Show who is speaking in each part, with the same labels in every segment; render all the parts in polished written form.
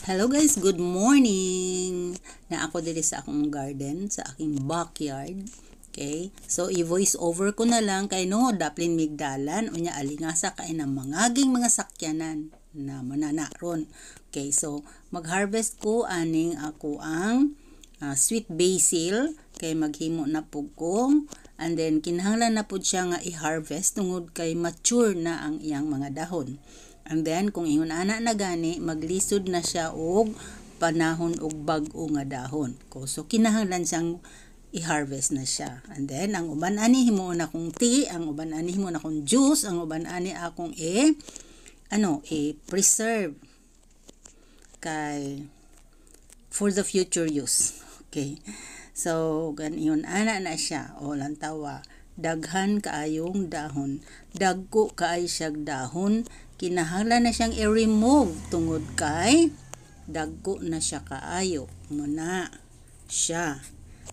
Speaker 1: Hello guys, good morning! Na ako dito sa akong garden, sa aking backyard. Okay? So, i-voice over ko na lang kay no, daplin migdalan, unya alingasa kay ng mangaging mga sakyanan na mananaron. Okay, so, mag-harvest ko aning ako ang sweet basil, kay maghimo na po ko. And then, kinahanglan na po siya nga i-harvest tungod kay mature na ang iyang mga dahon. And then, kung ingon ana na gani, maglisod na siya og panahon og bag-o nga dahon. So, kinahanglan siyang i-harvest na siya. And then, ang uban ani himo na kong tea, ang uban ani himo na kong juice, ang uban ani akong preserve kay for the future use. Okay. So, ganiyon ana na siya. O lantawa, daghan kaayong dahon. Dagko kaay siyang dahon. Kinahanglan na siyang i-remove tungod kay dagko na siya kaayo. Muna siya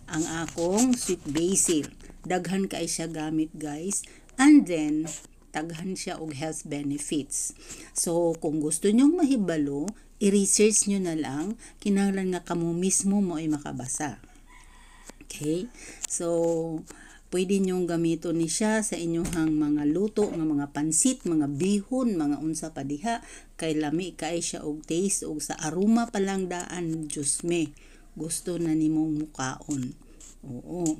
Speaker 1: ang akong sweet basil. Daghan kaay siya gamit guys. And then, daghan siya og health benefits. So, kung gusto nyong mahibalo, i-research nyo na lang. Kinahanglan nga kamo mismo mo ay makabasa. Okay? So, pwede nyong gamiton ni siya sa inyong mga luto, nga mga pansit, mga bihon, mga unsa pa diha. Kay lami kay siya og taste og sa aroma pa lang daan, Diyos me. Gusto na nimong mukaon. Oo.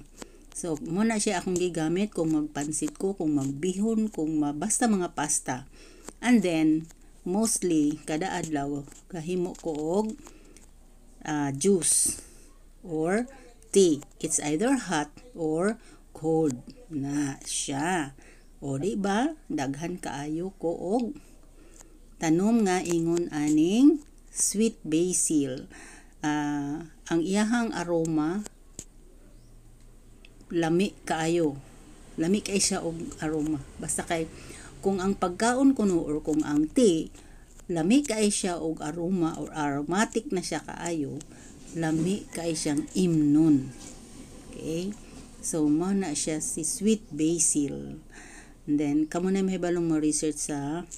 Speaker 1: So, muna siya akong gigamit kung magpansit ko, kung magbihon, kung basta mga pasta. And then, mostly, kada adlaw, kahimo ko og juice or tea. It's either hot or cold na siya. O di ba? Daghan kaayo ko og tanom nga ingon aning sweet basil. Ang iyahang aroma lami kaayo. Lami kay siya og aroma. Basta kay kung ang pagkaon kuno or kung ang tea lami kay siya og aroma or aromatic na siya kaayo, lami kay siyang imnon. Okay? So, mo na siya si sweet basil. And then, kamo na may balong mo research sa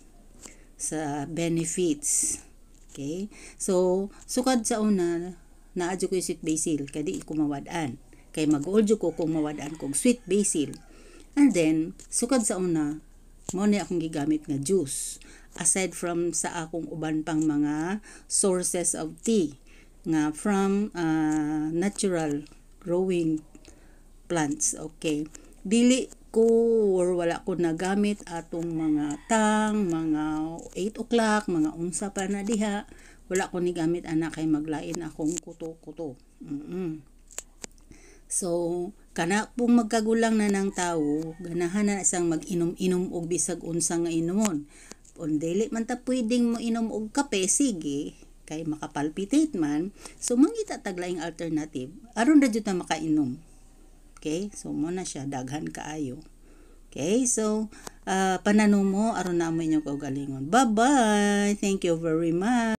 Speaker 1: benefits. Okay? So, sukad sa una, naadyo ko yung sweet basil, kadi ko mawadaan. Kay mag-oljo ko kung mawadaan kong sweet basil. And then, sukad sa una, mo na akong gigamit nga juice. Aside from sa akong uban pang mga sources of tea, nga from natural growing plants. Okay. Dili ko or wala ko nagamit atong mga tang, mga 8 o'clock, mga unsa pa na diha. Wala ko ni gamit ana kay maglain akong kuto-kuto. So, kana pong magkagulang na ng tawo, ganahan na isang mag-inom-inom og bisag unsa nga inomon. Kung dili man ta pwedeng mo inom og kape, sige, kay makapalpitate man. So, mangita taglaing alternative. Aron na jud ta makainom. Okay? So, muna siya, daghan kaayo. Okay? So, pananom mo, aron na mo inyong kaugalingon. Bye-bye! Thank you very much!